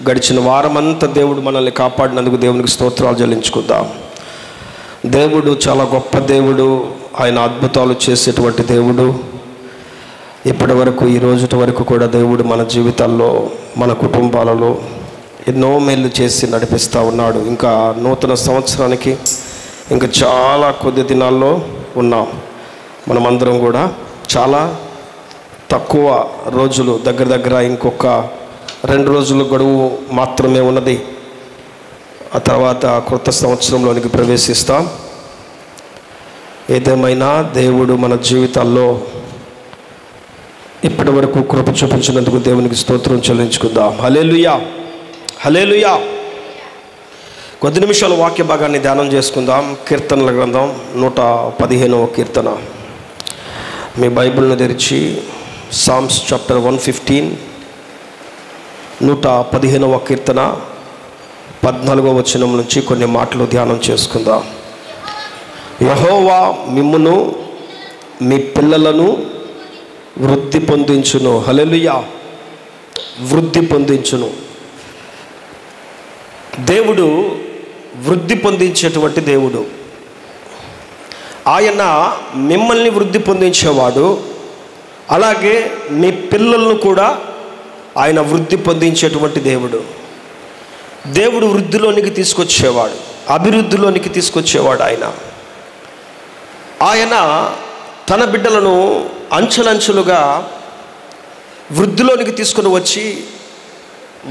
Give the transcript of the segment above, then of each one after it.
గడిచిన వారమంతా దేవుడు మనల్ని కాపాడినందుకు దేవునికి స్తోత్రాలు చెల్లించుకుందాం. దేవుడు చాలా గొప్ప దేవుడు, ఆయన అద్భుతాలు చేసేటువంటి దేవుడు. ఇప్పటి వరకు ఈ రోజు వరకు కూడా దేవుడు మన జీవితాల్లో, మన కుటుంబాలలో ఎన్నో మేలు చేసి నడిపిస్తూ ఉన్నాడు. ఇంకా నూతన సంవత్సరానికి ఇంకా చాలా కొద్ది దినాల్లో ఉన్నాం. మనమందరం కూడా చాలా తక్కువ రోజులు, దగ్గర ఇంకొక 2 రోజుల గడువు మాత్రమే ఉన్నది. ఆ తర్వాత కొత్త సంవత్సరంలోనికి ప్రవేశిస్తాం. ఏదేమైనా దేవుడు మన జీవితాల్లో ఇప్పటి వరకు కృప చూపించినందుకు దేవునికి స్తోత్రం చెల్లించుకుందాం. హల్లెలూయా, హల్లెలూయా. కొద్ది నిమిషాలు వాక్య భాగాన్ని ధ్యానం చేసుకుందాం. కీర్తనల గ్రంథం 115వ కీర్తన. మీ బైబిల్ను తెరిచి సామ్స్ చాప్టర్ 115 115వ కీర్తన 14వ వచనం నుంచి కొన్ని మాటలు ధ్యానం చేసుకుందాం. యెహోవా మిమ్మును మీ పిల్లలను వృద్ధి పొందించును. హల్లెలూయా, వృద్ధి పొందించును. దేవుడు వృద్ధి పొందించేటువంటి దేవుడు. ఆయన మిమ్మల్ని వృద్ధి పొందించేవాడు. అలాగే మీ పిల్లలను కూడా ఆయన వృద్ధి పొందించేటువంటి దేవుడు. దేవుడు వృద్ధిలోనికి తీసుకొచ్చేవాడు, అభివృద్ధిలోనికి తీసుకొచ్చేవాడు. ఆయన తన బిడ్డలను అంచెలంచెలుగా వృద్ధిలోనికి తీసుకుని వచ్చి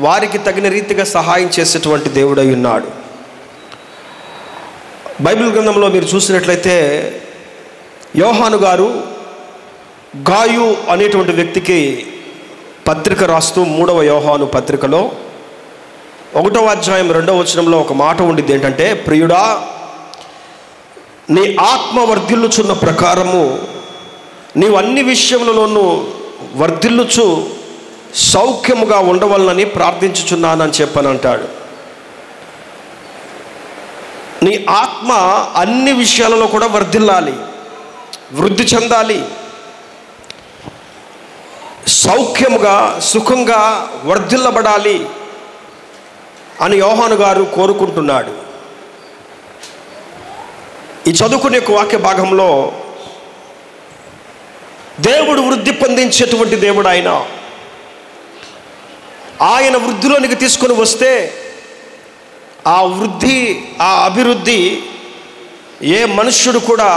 వారికి తగిన రీతిగా సహాయం చేసేటువంటి దేవుడై ఉన్నాడు. బైబిల్ గ్రంథంలో మీరు చూసినట్లయితే యోహాను గారు గాయు అనేటువంటి వ్యక్తికి పత్రిక రాస్తూ 3వ యోహాను పత్రికలో 1వ అధ్యాయం 2వ వచనంలో ఒక మాట ఉండిద్ది. ఏంటంటే, ప్రియుడా, నీ ఆత్మ వర్ధిల్లుచున్న ప్రకారము నీవు అన్ని విషయములలోనూ వర్ధిల్లుచు సౌఖ్యముగా ఉండవలనని ప్రార్థించుచున్నానని చెప్పనంటాడు. నీ ఆత్మ అన్ని విషయాలలో కూడా వర్ధిల్లాలి, వృద్ధి చెందాలి, సౌఖ్యముగా సుఖంగా వర్ధిల్లబడాలి అని యోహాను గారు కోరుకుంటున్నాడు. ఈ చదువుకునే వాక్య భాగంలో దేవుడు వృద్ధి పొందించేటువంటి దేవుడు. ఆయన వృద్ధిలోనికి తీసుకొని వస్తే ఆ వృద్ధి, ఆ అభివృద్ధి ఏ మనుష్యుడు కూడా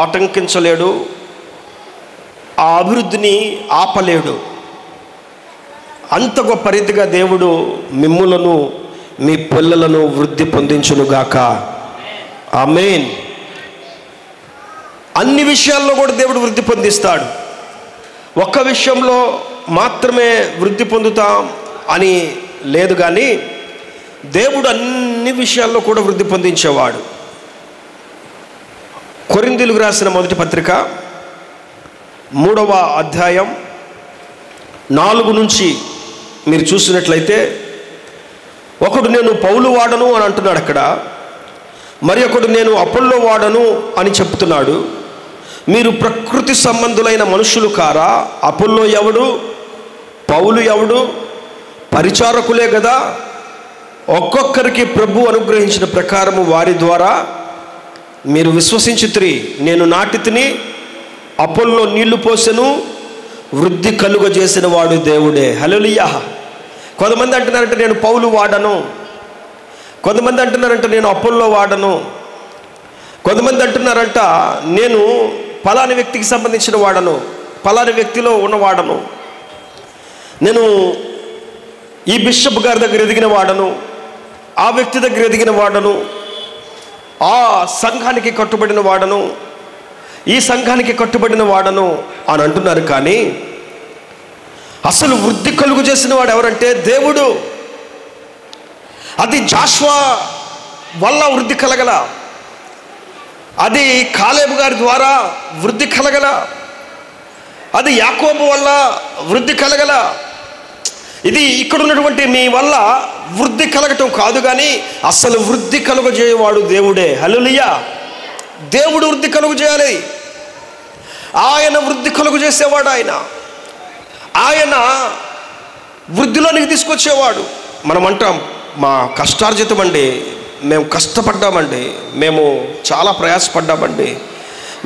ఆటంకించలేడు, ఆ అభివృద్ధిని ఆపలేడు. అంత గొప్ప రీతిగా దేవుడు మిమ్ములను మీ పిల్లలను వృద్ధి పొందించునుగాక. ఆమేన్. అన్ని విషయాల్లో కూడా దేవుడు వృద్ధి పొందిస్తాడు. ఒక్క విషయంలో మాత్రమే వృద్ధి పొందుతాం అని లేదు, కానీ దేవుడు అన్ని విషయాల్లో కూడా వృద్ధి పొందించేవాడు. కొరింథీయులకు రాసిన మొదటి పత్రిక 3వ అధ్యాయం 4 నుంచి మీరు చూసినట్లయితే, ఒకడు నేను పౌలు వాడను అని అంటున్నాడు అక్కడ, మరి ఒకడు నేను అపోల్లో వాడను అని చెప్తున్నాడు. మీరు ప్రకృతి సంబంధులైన మనుషులు కారా? అపోల్లో ఎవడు, పౌలు ఎవడు? పరిచారకులే కదా. ఒక్కొక్కరికి ప్రభు అనుగ్రహించిన ప్రకారము వారి ద్వారా మీరు విశ్వసించితిరి. నేను నాటితిని, అపోల్లో నీళ్లు పోసెను, వృద్ధి కలుగజేసిన వాడు దేవుడే. హల్లెలూయా. కొంతమంది అంటున్నారంటే నేను పౌలు వాడను, కొంతమంది అంటున్నారంట నేను అపోల్లో వాడను, కొంతమంది అంటున్నారంట నేను ఫలాని వ్యక్తికి సంబంధించిన వాడను, ఫలాని వ్యక్తిలో ఉన్నవాడను, నేను ఈ బిషప్ గారి దగ్గర ఎదిగిన వాడను, ఆ వ్యక్తి దగ్గర ఎదిగిన వాడను, ఆ సంఘానికి కట్టుబడిన వాడను, ఈ సంఘానికి కట్టుబడిన వాడను అని అంటున్నారు. కానీ అసలు వృద్ధి కలుగు చేసిన వాడు ఎవరంటే దేవుడు. అది జాషువా వల్ల వృద్ధి కలగల, అది కాలేబు గారి ద్వారా వృద్ధి కలగల, అది యాకోబు వల్ల వృద్ధి కలగల. ఇది ఇక్కడ ఉన్నటువంటి మీ వల్ల వృద్ధి కలగటం కాదు, కానీ అసలు వృద్ధి కలుగజేయవాడు దేవుడే. హల్లెలూయా. దేవుడు వృద్ధి కలుగు చేయాలి. ఆయన వృద్ధి కలుగు చేసేవాడు. ఆయన వృద్ధిలోనికి తీసుకొచ్చేవాడు. మనం అంటాం మా కష్టార్జితం అండి, మేము కష్టపడ్డామండి, మేము చాలా ప్రయాసపడ్డామండి,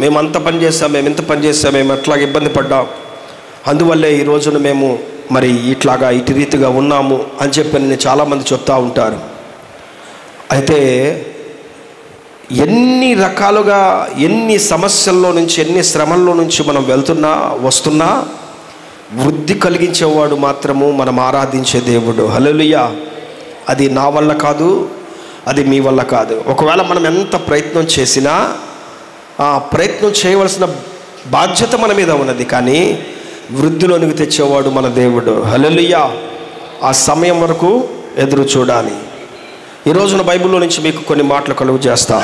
మేము అంత పని చేస్తాం, మేము ఇంత పని చేస్తాం, మేము అట్లాగ ఇబ్బంది పడ్డాం, అందువల్లే ఈ రోజున మేము మరి ఇట్లాగా ఇటు రీతిగా ఉన్నాము అని చెప్పి నేను చాలామంది చెప్తూ ఉంటారు. అయితే ఎన్ని రకాలుగా ఎన్ని సమస్యల్లో నుంచి ఎన్ని శ్రమల్లో నుంచి మనం వెళ్తున్నా వస్తున్నా వృద్ధి కలిగించేవాడు మాత్రము మనం ఆరాధించే దేవుడు. హల్లెలూయా. అది నా వల్ల కాదు, అది మీ వల్ల కాదు. ఒకవేళ మనం ఎంత ప్రయత్నం చేసినా ఆ ప్రయత్నం చేయవలసిన బాధ్యత మన మీద ఉన్నది, కానీ వృద్ధిలోనికి తెచ్చేవాడు మన దేవుడు. హల్లెలూయా. ఆ సమయం వరకు ఎదురు చూడాలి. ఈ రోజున బైబిల్లో నుంచి మీకు కొన్ని మాటలు కలుగు చేస్తా.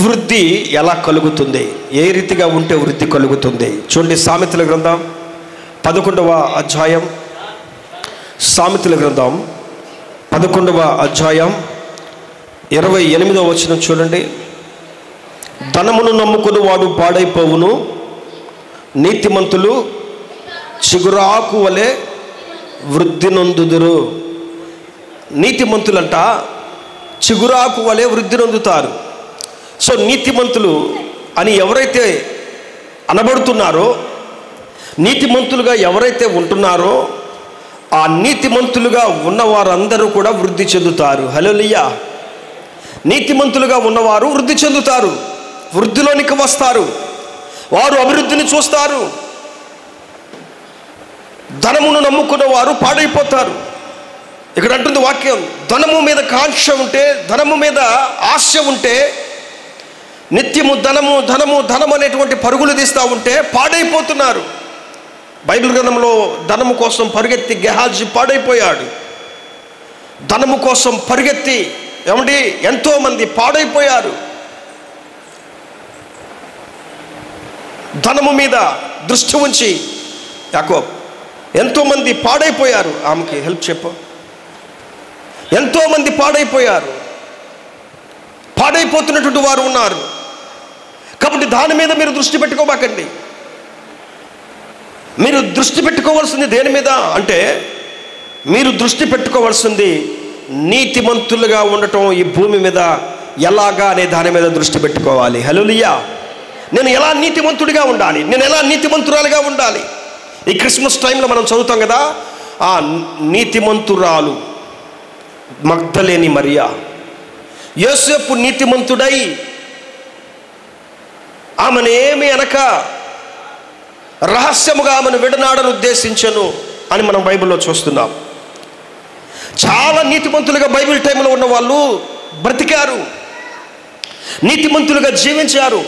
వృద్ధి ఎలా కలుగుతుంది, ఏ రీతిగా ఉంటే వృద్ధి కలుగుతుంది చూడండి. సామెతల గ్రంథం 11వ అధ్యాయం, సామెతల గ్రంథం 11వ అధ్యాయం 28వ వచనం చూడండి. ధనమును నమ్ముకుని వాడు పాడైపోవును, నీతిమంతులు చిగురాకు వలె వృద్ధి నొందుదురు. నీతిమంతులంట చిగురాకు వలె వృద్ధి నొందుతారు. సో నీతిమంతులు అని ఎవరైతే అనబడుతున్నారో, నీతిమంతులుగా ఎవరైతే ఉంటున్నారో ఆ నీతిమంతులుగా ఉన్నవారందరూ కూడా వృద్ధి చెందుతారు. హల్లెలూయా. నీతిమంతులుగా ఉన్నవారు వృద్ధి చెందుతారు, వృద్ధిలోనికి వస్తారు, వారు అభివృద్ధిని చూస్తారు. ధనమును నమ్ముకున్న వారు పాడైపోతారు. ఇక్కడ అంటుంది వాక్యం, ధనము మీద కాంక్ష ఉంటే, ధనము మీద ఆశ ఉంటే, నిత్యము ధనము ధనము ధనము అనేటువంటి పరుగులు తీస్తూ ఉంటే పాడైపోతున్నారు. బైబిల్ గ్రంథంలో ధనము కోసం పరిగెత్తి గెహాజీ పాడైపోయాడు. ధనము కోసం పరిగెత్తి ఏమండి ఎంతోమంది పాడైపోయారు. ధనము మీద దృష్టి ఉంచి యాకోబు ఎంతోమంది పాడైపోయారు. ఆమెకి హెల్ప్ చెప్పు. ఎంతోమంది పాడైపోయారు, పాడైపోతున్నటువంటి వారు ఉన్నారు. కాబట్టి దాని మీద మీరు దృష్టి పెట్టుకోబాకండి. మీరు దృష్టి పెట్టుకోవాల్సింది దేని మీద అంటే, మీరు దృష్టి పెట్టుకోవాల్సింది నీతిమంతులుగా ఉండటం ఈ భూమి మీద ఎలాగా అనే దాని మీద దృష్టి పెట్టుకోవాలి. హల్లెలూయా. నేను ఎలా నీతిమంతుడిగా ఉండాలి, నేను ఎలా నీతిమంతురాలుగా ఉండాలి. ఈ క్రిస్మస్ టైంలో మనం చదువుతాం కదా, ఆ నీతిమంతురాలు మగ్దలేని మరియా, యోసేపు నీతిమంతుడై ఆమెను ఏమి అనక రహస్యముగా ఆమెను విడనాడను ఉద్దేశించను అని మనం బైబిల్లో చూస్తున్నాం. చాలా నీతిమంతులుగా బైబిల్ టైంలో ఉన్న వాళ్ళు బ్రతికారు, నీతిమంతులుగా జీవించారు.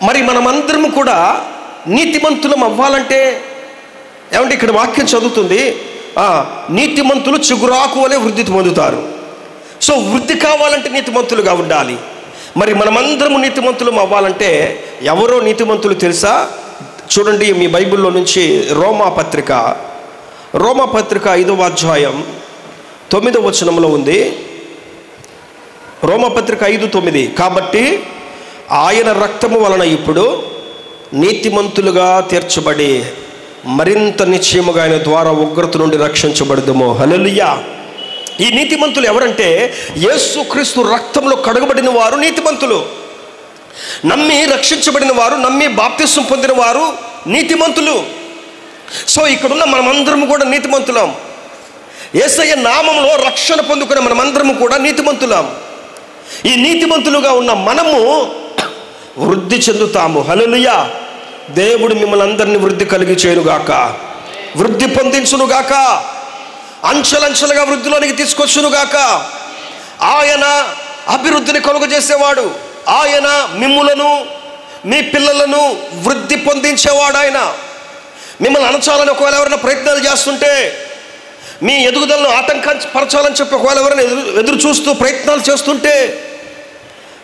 మరి మనమందరం కూడా నీతిమంతులం అవ్వాలంటే ఏమంటే ఇక్కడ వాక్యం చదువుతుంది, నీతిమంతులు చిగురాకు వలె వృద్ధి పొందుతారు. సో వృద్ధి కావాలంటే నీతిమంతులుగా ఉండాలి. మరి మనమందరము నీతిమంతులం అవ్వాలంటే ఎవరో నీతిమంతులు తెలుసా? చూడండి మీ బైబిల్లో నుంచి రోమాపత్రిక 5వ అధ్యాయం 9వ వచనంలో ఉంది. రోమాపత్రిక 5:9. కాబట్టి ఆయన రక్తము వలన ఇప్పుడు నీతిమంతులుగా తీర్చబడి మరింత నిశ్చయముగా ఆయన ద్వారా ఉగ్రత నుండి రక్షించబడదుము. హల్లెలూయా. ఈ నీతిమంతులు ఎవరంటే, యేసుక్రీస్తు రక్తంలో కడగబడిన వారు నీతిమంతులు. నమ్మి రక్షించబడిన వారు, నమ్మి బాప్తిస్మం పొందిన వారు నీతిమంతులు. సో ఇక్కడున్న మనమందరం కూడా నీతిమంతులం. యేసయ్య నామములో రక్షణ పొందుకునే మనమందరము కూడా నీతిమంతులం. ఈ నీతిమంతులుగా ఉన్న మనము వృద్ధి చెందుతాము. హల్లెలూయా. దేవుడు మిమ్మల్ని అందరినీ వృద్ధి కలిగి చేయునుగాక, వృద్ధి పొందించునుగాక, అంచెలంచెలుగా వృద్ధిలోనికి తీసుకొచ్చునుగాక. ఆయన అభివృద్ధిని కలుగజేసేవాడు. ఆయన మిమ్ములను మీ పిల్లలను వృద్ధి పొందించేవాడు. ఆయన మిమ్మల్ని అణచాలని ఒకవేళ ఎవరైనా ప్రయత్నాలు చేస్తుంటే, మీ ఎదుగుదలను ఆటంకపరచాలని చెప్పి ఒకవేళ ఎవరైనా ఎదురు చూస్తూ ప్రయత్నాలు చేస్తుంటే,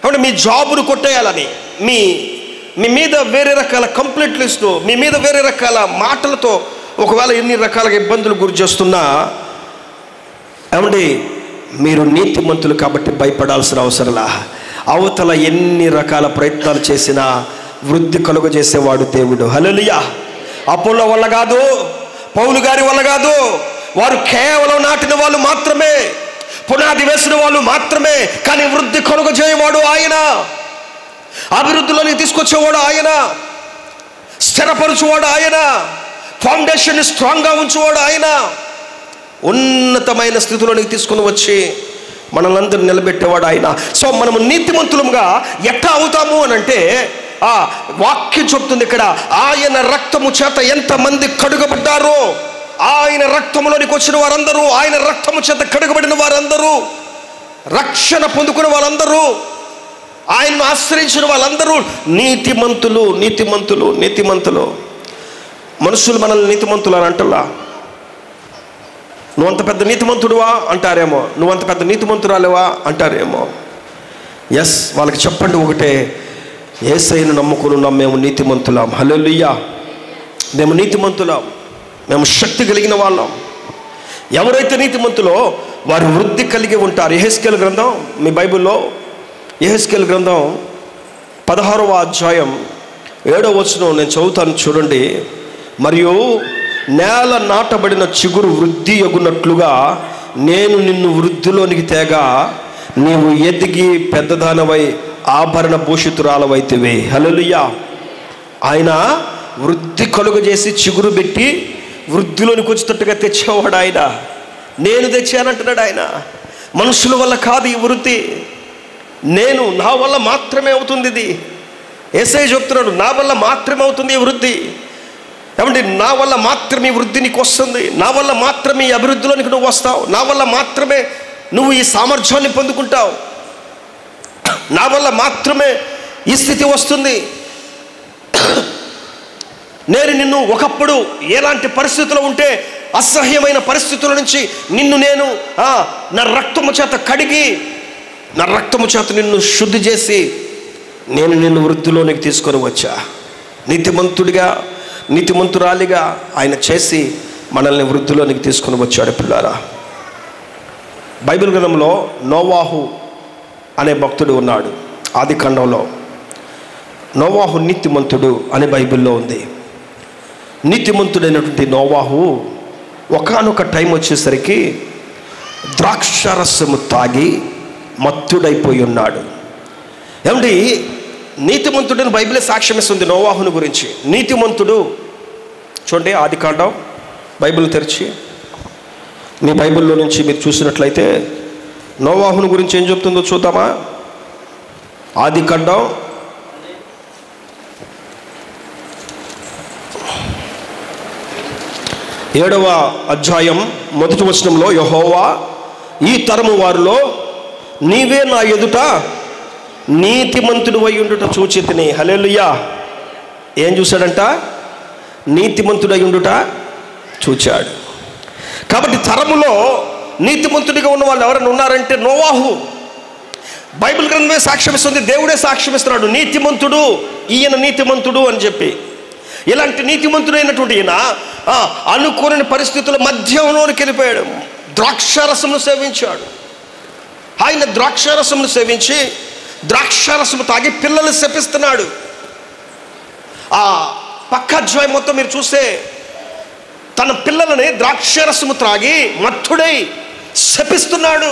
కాబట్టి మీ జాబును కొట్టేయాలని, మీ మీద వేరే రకాల కంప్లైంట్లు ఇస్తూ, మీ మీద వేరే రకాల మాటలతో ఒకవేళ ఎన్ని రకాలుగా ఇబ్బందులు గురి చేస్తున్నా, ఏమండి మీరు నీతిమంతులు కాబట్టి భయపడాల్సిన అవసరంలా. అవతల ఎన్ని రకాల ప్రయత్నాలు చేసినా వృద్ధి కలుగజేసేవాడు దేవుడు. హల్లెలూయా. అపోల్లో వల్ల కాదు, పౌలు గారి వల్ల కాదు, వారు కేవలం నాటిన వాళ్ళు మాత్రమే, పునాది వేసిన వాళ్ళు మాత్రమే. కానీ వృద్ధి కలుగజేయవాడు ఆయన, అభివృద్ధిలోనికి తీసుకొచ్చేవాడు ఆయన, స్థిరపరచువాడు ఆయన, ఫౌండేషన్ స్ట్రాంగ్గా ఉంచేవాడు ఆయన, ఉన్నతమైన స్థితిలోనికి తీసుకుని వచ్చి మనల్ని అందరూ నిలబెట్టేవాడు ఆయన. సో మనము నీతిమంతులుగా ఎట్లా అవుతాము అని అంటే, ఆ వాక్యం చెప్తుంది ఇక్కడ, ఆయన రక్తము చేత ఎంతమంది కడుగబడ్డారో, ఆయన రక్తములోనికి వచ్చిన వారందరూ, ఆయన రక్తము చేత కడుగబడిన వారందరూ, రక్షణ పొందుకున్న వాళ్ళందరూ, ఆయనను ఆశ్రయించిన వాళ్ళందరూ నీతిమంతులు. నీతిమంతులు నీతిమంతులు మనుషులు మనల్ని నీతిమంతులు అని అంటలా. నువ్వంత పెద్ద నీతిమంతుడువా అంటారేమో, నువ్వంత పెద్ద నీతిమంతురాలేవా అంటారేమో. ఎస్, వాళ్ళకి చెప్పండి ఒకటే, యేసయ్యను నమ్ముకున్నాం, మేము నీతిమంతులం. హల్లెలూయా, మేము నీతిమంతులం, మేము శక్తి కలిగిన వాళ్ళం. ఎవరైతే నీతిమంతులో వారు వృద్ధి కలిగి ఉంటారు. యెహెజ్కేలు గ్రంథం, మీ బైబిల్లో యెహెజ్కేలు గ్రంథం 16వ అధ్యాయం 7వ వచనం నేను చదువుతాను, చూడండి. మరియు నేల నాటబడిన చిగురు వృద్ధి యొగునట్లుగా నేను నిన్ను వృద్ధిలోనికి తేగా నీవు ఎదిగి పెద్దదానవై ఆభరణ భూషితురాలవైతివి. హల్లెలూయా. ఆయన వృద్ధి కలుగజేసి చిగురు పెట్టి వృద్ధిలోనికి వచ్చేటట్టుగా తెచ్చేవాడు ఆయన. నేను తెచ్చానంటున్నాడు ఆయన. మనుషుల వల్ల కాదు ఈ వృద్ధి, నా వల్ల మాత్రమే అవుతుంది ఇది. యేసయ్య చెప్తున్నాడు, నా వల్ల మాత్రమే అవుతుంది ఈ వృద్ధి. ఏమంటే నా వల్ల మాత్రమే ఈ వృద్ధి నీకు వస్తుంది, నా వల్ల మాత్రమే ఈ అభివృద్ధిలోనికి నువ్వు వస్తావు, నా వల్ల మాత్రమే నువ్వు ఈ సామర్థ్యాన్ని పొందుకుంటావు, నా వల్ల మాత్రమే ఈ స్థితి వస్తుంది. నేను నిన్ను ఒకప్పుడు ఎలాంటి పరిస్థితుల్లో ఉంటే అసహ్యమైన పరిస్థితుల నుంచి నేను నా రక్తము చేత కడిగి, నా రక్తము చేత నిన్ను శుద్ధి చేసి నేను నిన్ను వృద్ధిలోనికి తీసుకొని వచ్చా. నీతిమంతుడిగా, నీతిమంతురాలిగా ఆయన చేసి మనల్ని వృద్ధిలోనికి తీసుకొని వచ్చాడు. పిల్లారా, బైబిల్ గ్రంథంలో నోవాహు అనే భక్తుడు ఉన్నాడు. ఆది కాండంలో నోవాహు నీతిమంతుడు అని బైబిల్లో ఉంది. నీతిమంతుడైనటువంటి నోవాహు ఒకానొక టైం వచ్చేసరికి ద్రాక్షారసము తాగి మత్తుడైపోయి ఉన్నాడు. ఏమండి, నీతిమంతుడని బైబిలే సాక్ష్యం ఇస్తుంది నోవాహుని గురించి. నీతిమంతుడు చూడండి, ఆది కాండం బైబిల్ తెరిచి మీ బైబిల్లో నుంచి మీరు చూసినట్లయితే నోవాహుని గురించి ఏం చెప్తుందో చూద్దామా. ఆది కాండం 7వ అధ్యాయం 1వ వచనంలో, యెహోవా ఈ తరము వారిలో నీవే నా ఎదుట నీతిమంతుడు అయి ఉండుట చూచితిని. హల్లెలూయా. ఏం చూశాడంట? నీతిమంతుడై ఉండుట చూచాడు. కాబట్టి తరములో నీతిమంతుడిగా ఉన్న వాళ్ళు ఎవరైనా ఉన్నారంటే నోవాహు. బైబిల్ గ్రంథమే సాక్ష్యమిస్తుంది, దేవుడే సాక్ష్యమిస్తున్నాడు, నీతిమంతుడు, ఈయన నీతిమంతుడు అని చెప్పి. ఇలాంటి నీతిమంతుడైనటువంటి ఈయన అనుకోని పరిస్థితుల మధ్యంలోనికి వెళ్ళిపోయాడు. ద్రాక్షారసమును సేవించాడు. ఆయన ద్రాక్షారసమును సేవించి ద్రాక్షారసము తాగి పిల్లలు శపిస్తున్నాడు. ఆ పక్క అధ్యాయం మొత్తం మీరు చూస్తే తన పిల్లలని ద్రాక్షారసము త్రాగి మత్తుడై శపిస్తున్నాడు.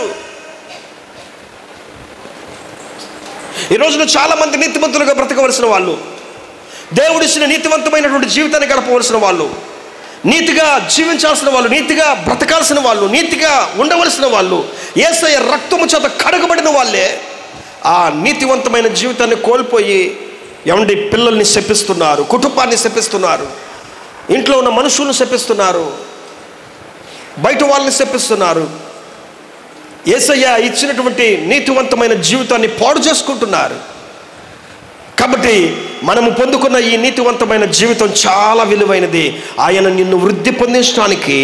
ఈ రోజున చాలామంది నీతిమంతులుగా బ్రతకవలసిన వాళ్ళు, దేవుడిచ్చిన నీతివంతమైనటువంటి జీవితాన్ని గడపవలసిన వాళ్ళు, నీతిగా జీవించాల్సిన వాళ్ళు, నీతిగా బ్రతకాల్సిన వాళ్ళు, నీతిగా ఉండవలసిన వాళ్ళు, యేసయ్య రక్తము చేత కడగబడిన వాళ్ళే ఆ నీతివంతమైన జీవితాన్ని కోల్పోయి ఏమండి పిల్లల్ని శపిస్తున్నారు, కుటుంబాన్ని శపిస్తున్నారు, ఇంట్లో ఉన్న మనుషులను శపిస్తున్నారు, బయట వాళ్ళని శపిస్తున్నారు. యేసయ్య ఇచ్చినటువంటి నీతివంతమైన జీవితాన్ని పాడు చేసుకుంటున్నారు. కాబట్టి మనము పొందుకున్న ఈ నీతివంతమైన జీవితం చాలా విలువైనది. ఆయన నిన్ను వృద్ధి పొందించడానికి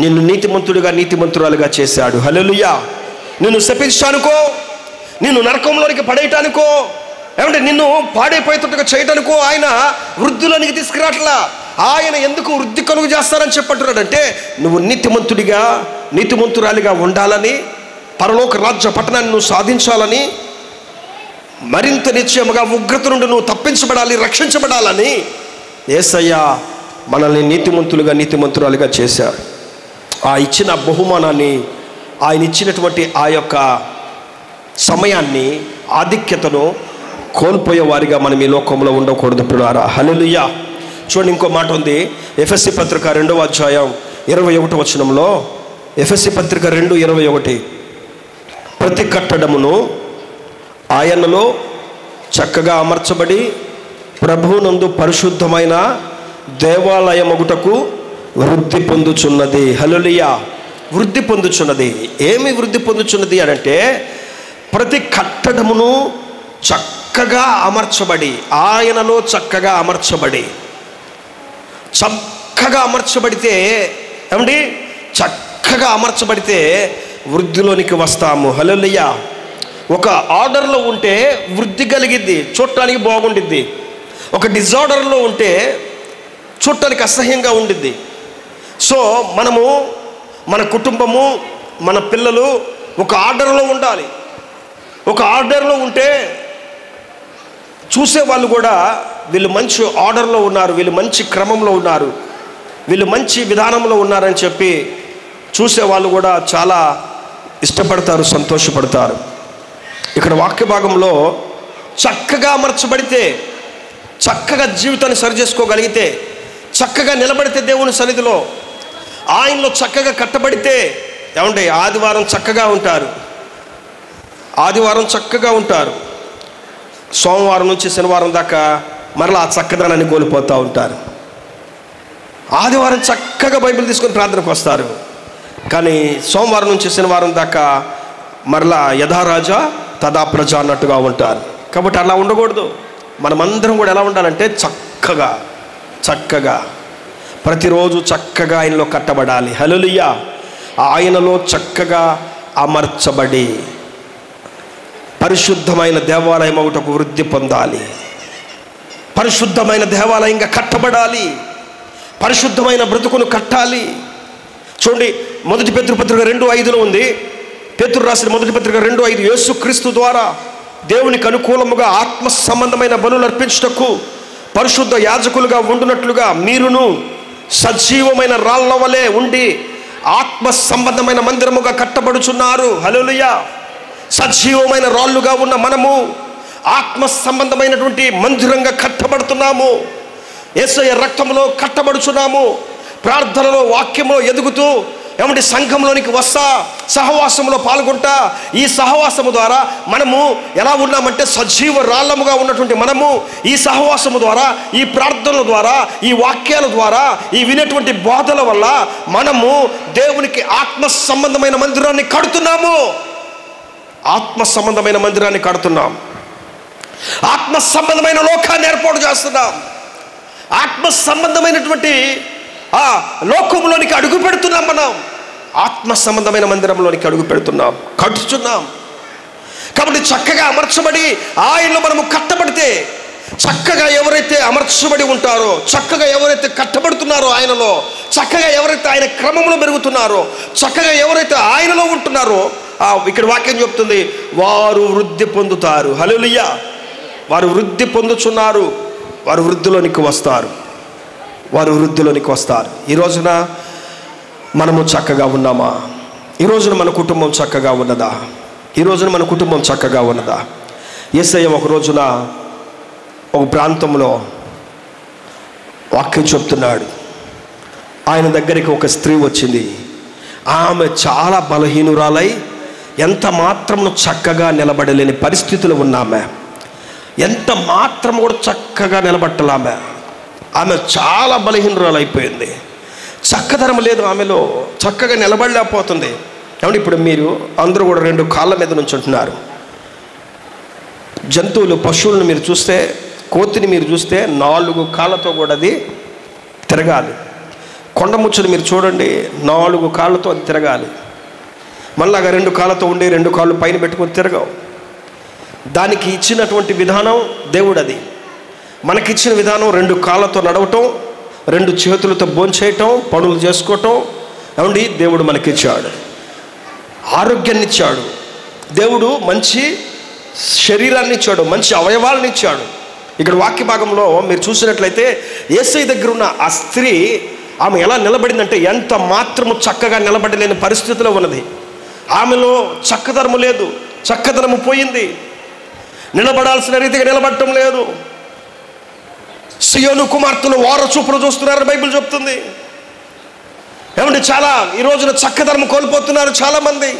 నిన్ను నీతిమంతుడిగా, నీతిమంతురాలుగా చేశాడు. హల్లెలూయా. నిన్ను శపించడానికో, నిన్ను నరకంలోనికి పడేయటానికో, ఏమంటే నిన్ను పాడైపోయేటట్టుగా చేయటానికో ఆయన వృద్ధిలోనికి తీసుకురాట్లా. ఆయన ఎందుకు వృద్ధి కలుగు చేస్తారని చెప్పంటున్నాడంటే, నువ్వు నీతిమంతుడిగా, నీతిమంతురాలిగా ఉండాలని, పరలోక రాజ్య పట్టణాన్ని నువ్వు సాధించాలని, మరింత నిశ్చయముగా ఉగ్రత నుండి నువ్వు తప్పించబడాలి, రక్షించబడాలని యేసయ్య మనల్ని నీతిమంతులుగా, నీతిమంతురాలుగా చేశారు. ఆ ఇచ్చిన బహుమానాన్ని, ఆయన ఇచ్చినటువంటి ఆ యొక్క సమయాన్ని, ఆధిక్యతను కోల్పోయే వారిగా మనం ఈ లోకంలో ఉండకూడదు ప్రియులారా. హల్లెలూయా. చూడండి, ఇంకో మాట ఉంది. ఎఫెసీ పత్రిక 2వ అధ్యాయం 21వ వచనంలో, ఎఫెసీ పత్రిక 2:21, ప్రతి కట్టడమును ఆయనలో చక్కగా అమర్చబడి ప్రభువునందు పరిశుద్ధమైన దేవాలయమగుటకు వృద్ధి పొందుచున్నది. హల్లెలూయా. వృద్ధి పొందుచున్నది. ఏమి వృద్ధి పొందుచున్నది అనంటే, ప్రతి కట్టడమును చక్కగా అమర్చబడి, ఆయనలో చక్కగా అమర్చబడి, చక్కగా అమర్చబడితే ఏమండి, చక్కగా అమర్చబడితే వృద్ధిలోనికి వస్తాము. హల్లెలూయా. ఒక ఆర్డర్లో ఉంటే వృద్ధి కలిగిద్ది, చూడటానికి బాగుండిద్ది. ఒక డిజార్డర్లో ఉంటే చూడటానికి అసహ్యంగా ఉండిద్ది. సో మనము, మన కుటుంబము, మన పిల్లలు ఒక ఆర్డర్లో ఉండాలి. ఒక ఆర్డర్లో ఉంటే చూసేవాళ్ళు కూడా వీళ్ళు మంచి ఆర్డర్లో ఉన్నారు, వీళ్ళు మంచి క్రమంలో ఉన్నారు, వీళ్ళు మంచి విధానంలో ఉన్నారని చెప్పి చూసేవాళ్ళు కూడా చాలా ఇష్టపడతారు, సంతోషపడతారు. ఇక్కడ వాక్య భాగంలో చక్కగా అమర్చబడితే, చక్కగా జీవితాన్ని సరి చేసుకోగలిగితే, చక్కగా నిలబడితే దేవుని సన్నిధిలో, ఆయనలో చక్కగా కట్టబడితే, ఏమంటే ఆదివారం చక్కగా ఉంటారు, ఆదివారం చక్కగా ఉంటారు, సోమవారం నుంచి శనివారం దాకా మరలా ఆ చక్కదనాన్ని కోల్పోతూ ఉంటారు. ఆదివారం చక్కగా బైబిల్ తీసుకొని ప్రార్థనకు వస్తారు, కానీ సోమవారం నుంచి శనివారం దాకా మరలా యథారాజా తదా ప్రజ అన్నట్టుగా ఉంటారు. కాబట్టి అలా ఉండకూడదు. మనమందరం కూడా ఎలా ఉండాలంటే చక్కగా చక్కగా ప్రతిరోజు చక్కగా ఆయనలో కట్టబడాలి. హల్లెలూయా. ఆయనలో చక్కగా అమర్చబడి పరిశుద్ధమైన దేవాలయం ఒకటకు వృద్ధి పొందాలి. పరిశుద్ధమైన దేవాలయంగా కట్టబడాలి. పరిశుద్ధమైన బ్రతుకును కట్టాలి. చూడండి, మొదటి పేతురు పత్రిక 2:5 ఉంది. పేతురు రాసిన మొదటి పత్రిక 2:5, యేసుక్రీస్తు ద్వారా దేవునికి అనుకూలముగా ఆత్మ సంబంధమైన బలులు అర్పించుటకు పరిశుద్ధ యాజకులుగా ఉండునట్లుగా మీరును సజీవమైన రాళ్ల వలె ఉండి ఆత్మ సంబంధమైన మందిరముగా కట్టబడుచున్నారు. హల్లెలూయా. సజీవమైన రాళ్ళుగా ఉన్న మనము ఆత్మ సంబంధమైనటువంటి మందిరంగా కట్టబడుతున్నాము. యేసయ్య రక్తంలో కట్టబడుచున్నాము. ప్రార్థనలో, వాక్యంలో ఎదుగుతూ ఏమంటే సంఘంలోనికి వస్తా, సహవాసంలో పాల్గొంటా, ఈ సహవాసము ద్వారా మనము ఎలా ఉన్నామంటే సజీవ రాళ్ళముగా ఉన్నటువంటి మనము ఈ సహవాసము ద్వారా, ఈ ప్రార్థనల ద్వారా, ఈ వాక్యాల ద్వారా, ఈ వినేటువంటి బోధల వల్ల మనము దేవునికి ఆత్మ సంబంధమైన మందిరాన్ని కడుతున్నాము. ఆత్మ సంబంధమైన మందిరాన్ని కడుతున్నాం. ఆత్మ సంబంధమైన లోకాన్ని ఏర్పాటు చేస్తున్నాం. ఆత్మ సంబంధమైనటువంటి ఆ లోకంలోనికి అడుగు పెడుతున్నాం. మనం ఆత్మ సంబంధమైన మందిరంలోనికి అడుగు పెడుతున్నాం, కట్టుచున్నాం. కాబట్టి చక్కగా అమర్చబడి ఆయనలో మనము కట్టబడితే, చక్కగా ఎవరైతే అమర్చబడి ఉంటారో, చక్కగా ఎవరైతే కట్టబడుతున్నారో, ఆయనలో చక్కగా ఎవరైతే ఆయన క్రమంలో పెరుగుతున్నారో, చక్కగా ఎవరైతే ఆయనలో ఉంటున్నారో, ఇక్కడ వాక్యం చెప్తుంది, వారు వృద్ధి పొందుతారు. హల్లెలూయా. వారు వృద్ధి పొందుచున్నారు. వారు వృద్ధిలోనికి వస్తారు. వారు వృద్ధిలోనికి వస్తారు. ఈ రోజున మనము చక్కగా ఉన్నామా? ఈ రోజున మన కుటుంబం చక్కగా ఉన్నదా? ఈ రోజున మన కుటుంబం చక్కగా ఉన్నదా? యేసయ్య ఒక రోజున ఒక ప్రాంతంలో వాక్యం చెప్తున్నాడు. ఆయన దగ్గరికి ఒక స్త్రీ వచ్చింది. ఆమె చాలా బలహీనురాలై ఎంత మాత్రము చక్కగా నిలబడలేని పరిస్థితులు ఉన్నామె. ఎంత మాత్రం కూడా చక్కగా నిలబట్టలామె. ఆమె చాలా బలహీనురాలు అయిపోయింది. చక్కదనం లేదు ఆమెలో, చక్కగా నిలబడలేకపోతుంది. కాబట్టి ఇప్పుడు మీరు అందరూ కూడా 2 కాళ్ళ మీద నుంచి ఉంటున్నారు. జంతువులు, పశువులను మీరు చూస్తే, కోతిని మీరు చూస్తే 4 కాళ్ళతో కూడా అది తిరగాలి. కొండముచ్చుని మీరు చూడండి, 4 కాళ్ళతో అది తిరగాలి. మళ్ళాగా 2 కాళ్ళతో ఉండి 2 కాళ్ళు పైన పెట్టుకొని తిరగవు. దానికి ఇచ్చినటువంటి విధానం దేవుడు. అది మనకిచ్చిన విధానం 2 కాళ్ళతో నడవటం, 2 చేతులతో భోంచేయటం, పనులు చేసుకోవటం. ఏమండి, దేవుడు మనకిచ్చాడు, ఆరోగ్యాన్ని ఇచ్చాడు. దేవుడు మంచి శరీరాన్ని ఇచ్చాడు, మంచి అవయవాలను ఇచ్చాడు. ఇక్కడ వాక్య భాగంలో మీరు చూసినట్లయితే యేసయ్య దగ్గర ఉన్న ఆ స్త్రీ ఆమె ఎలా నిలబడిందంటే ఎంత మాత్రము చక్కగా నిలబడలేని పరిస్థితిలో ఉన్నది. ఆమెలో చక్కదనము లేదు, చక్కదనము పోయింది, నిలబడాల్సిన రీతిగా నిలబడటం లేదు. సియోను కుమార్తెలు వార చూపులు చూస్తున్నారని బైబిల్ చెప్తుంది. ఏమంటే చాలా ఈ రోజున చక్కదనము కోల్పోతున్నారు చాలామంది